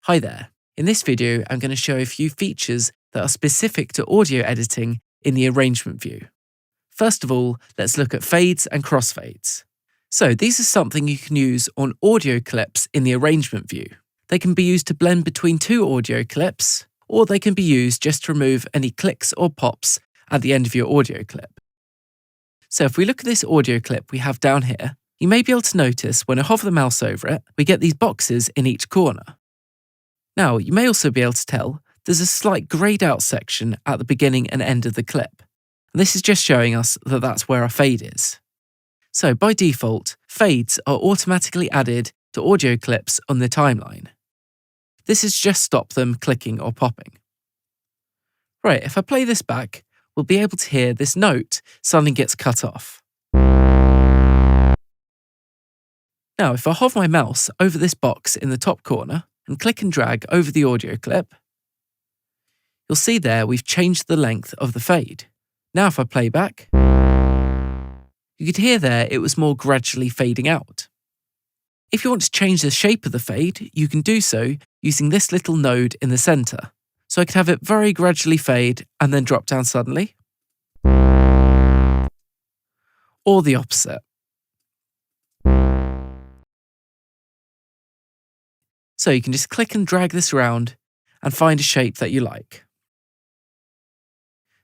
Hi there. In this video, I'm going to show a few features that are specific to audio editing in the arrangement view. First of all, let's look at fades and crossfades. So these are something you can use on audio clips in the arrangement view. They can be used to blend between two audio clips, or they can be used just to remove any clicks or pops at the end of your audio clip. So if we look at this audio clip we have down here, you may be able to notice when I hover the mouse over it, we get these boxes in each corner. Now, you may also be able to tell there's a slight grayed out section at the beginning and end of the clip. And this is just showing us that that's where our fade is. So by default, fades are automatically added to audio clips on the timeline. This is just stop them clicking or popping. Right, if I play this back, we'll be able to hear this note suddenly gets cut off. Now, if I hover my mouse over this box in the top corner and click and drag over the audio clip, you'll see there we've changed the length of the fade. Now if I play back, you could hear there it was more gradually fading out. If you want to change the shape of the fade, you can do so using this little node in the center. So I could have it very gradually fade and then drop down suddenly. Or the opposite. So you can just click and drag this around and find a shape that you like.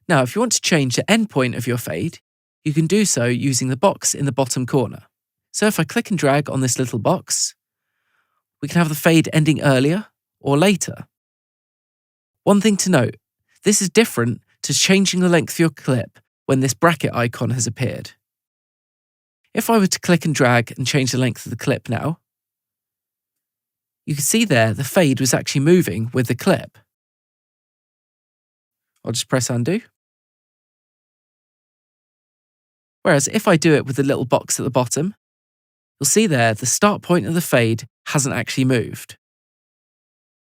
Now, if you want to change the endpoint of your fade, you can do so using the box in the bottom corner. So if I click and drag on this little box, we can have the fade ending earlier or later. One thing to note, this is different to changing the length of your clip when this bracket icon has appeared. If I were to click and drag and change the length of the clip now, you can see there the fade was actually moving with the clip. I'll just press undo. Whereas if I do it with the little box at the bottom, you'll see there the start point of the fade hasn't actually moved.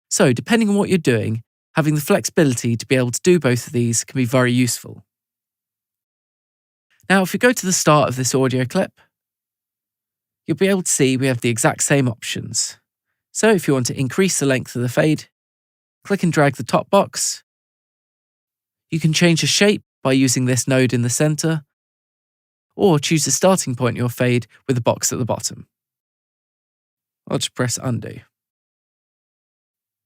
So depending on what you're doing, having the flexibility to be able to do both of these can be very useful. Now if we go to the start of this audio clip, you'll be able to see we have the exact same options. So if you want to increase the length of the fade, click and drag the top box. You can change the shape by using this node in the center, or choose the starting point of your fade with the box at the bottom. I'll just press undo.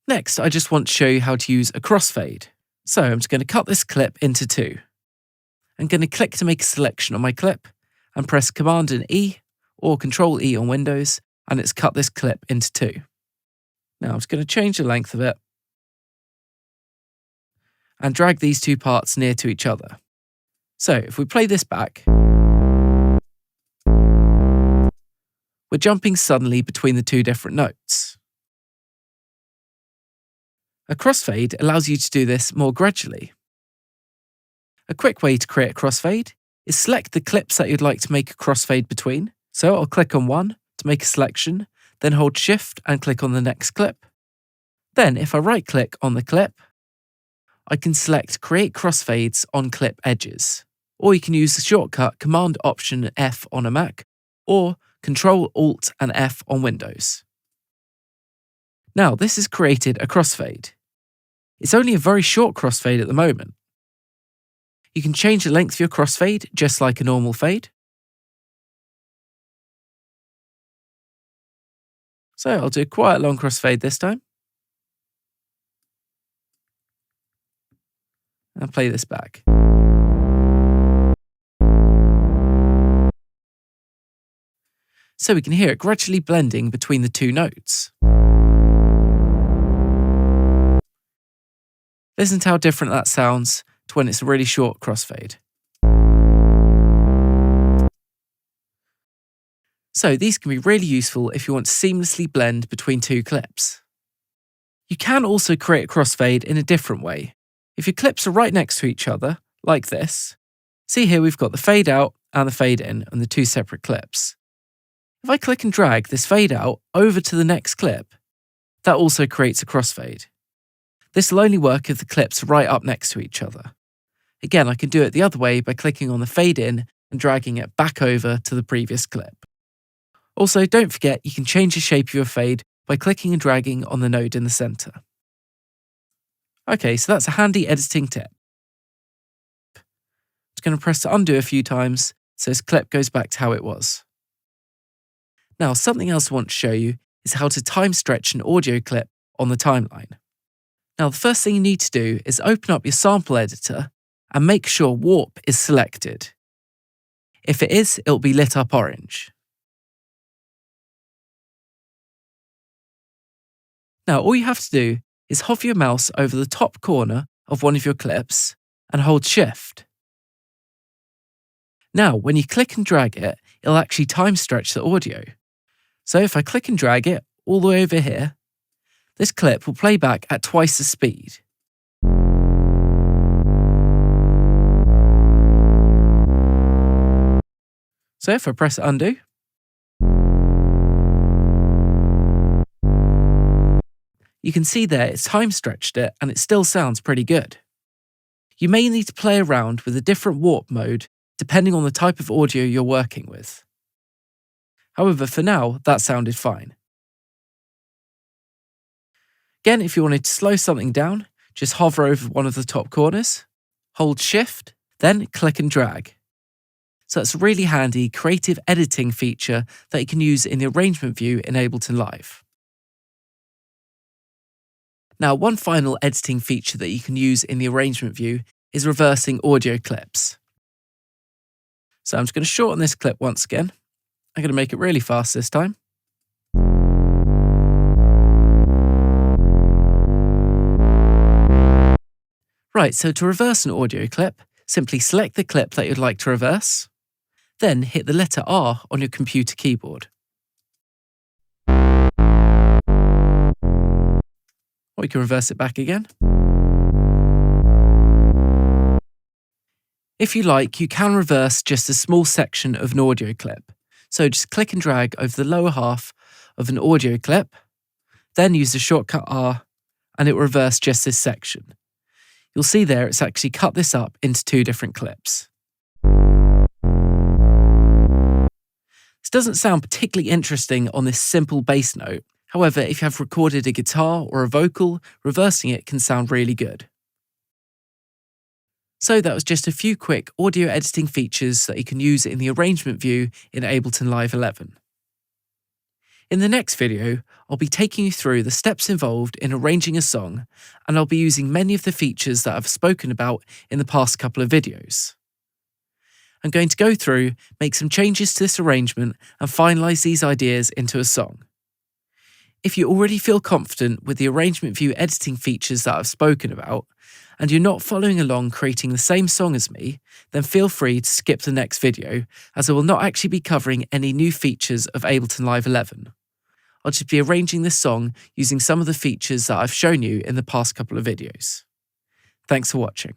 Next, I just want to show you how to use a crossfade. So I'm just going to cut this clip into two. I'm going to click to make a selection on my clip and press Command and E or Control E on Windows, and it's cut this clip into two. Now I'm just going to change the length of it and drag these two parts near to each other. So if we play this back, we're jumping suddenly between the two different notes. A crossfade allows you to do this more gradually. A quick way to create a crossfade is select the clips that you'd like to make a crossfade between. So I'll click on one to make a selection, then hold Shift and click on the next clip. Then if I right-click on the clip, I can select Create Crossfades on Clip Edges. Or you can use the shortcut Command-Option-F on a Mac, or Control-Alt and F on Windows. Now this has created a crossfade. It's only a very short crossfade at the moment. You can change the length of your crossfade just like a normal fade. So I'll do quite a long crossfade this time. And play this back. So we can hear it gradually blending between the two notes. Listen to how different that sounds to when it's a really short crossfade. So these can be really useful if you want to seamlessly blend between two clips. You can also create a crossfade in a different way. If your clips are right next to each other, like this, see here we've got the fade out and the fade in on the two separate clips. If I click and drag this fade out over to the next clip, that also creates a crossfade. This will only work if the clips are right up next to each other. Again, I can do it the other way by clicking on the fade in and dragging it back over to the previous clip. Also, don't forget you can change the shape of your fade by clicking and dragging on the node in the center. Okay, so that's a handy editing tip. I'm just going to press to undo a few times so this clip goes back to how it was. Now, something else I want to show you is how to time stretch an audio clip on the timeline. Now, the first thing you need to do is open up your sample editor and make sure Warp is selected. If it is, it'll be lit up orange. Now, all you have to do is hover your mouse over the top corner of one of your clips and hold Shift. Now, when you click and drag it, it'll actually time stretch the audio. So if I click and drag it all the way over here, this clip will play back at twice the speed. So if I press undo, you can see there it's time stretched it and it still sounds pretty good. You may need to play around with a different warp mode depending on the type of audio you're working with. However, for now, that sounded fine. Again, if you wanted to slow something down, just hover over one of the top corners, hold Shift, then click and drag. So that's a really handy creative editing feature that you can use in the arrangement view in Ableton Live. Now, one final editing feature that you can use in the arrangement view is reversing audio clips. So I'm just going to shorten this clip once again. I'm going to make it really fast this time. Right, so to reverse an audio clip, simply select the clip that you'd like to reverse, then hit the letter R on your computer keyboard. Or you can reverse it back again. If you like, you can reverse just a small section of an audio clip. So just click and drag over the lower half of an audio clip, then use the shortcut R, and it will reverse just this section. You'll see there it's actually cut this up into two different clips. This doesn't sound particularly interesting on this simple bass note. However, if you have recorded a guitar or a vocal, reversing it can sound really good. So that was just a few quick audio editing features that you can use in the arrangement view in Ableton Live 11. In the next video, I'll be taking you through the steps involved in arranging a song, and I'll be using many of the features that I've spoken about in the past couple of videos. I'm going to go through, make some changes to this arrangement, and finalise these ideas into a song. If you already feel confident with the arrangement view editing features that I've spoken about, and you're not following along creating the same song as me, then feel free to skip the next video, as I will not actually be covering any new features of Ableton Live 11. I'll just be arranging this song using some of the features that I've shown you in the past couple of videos. Thanks for watching.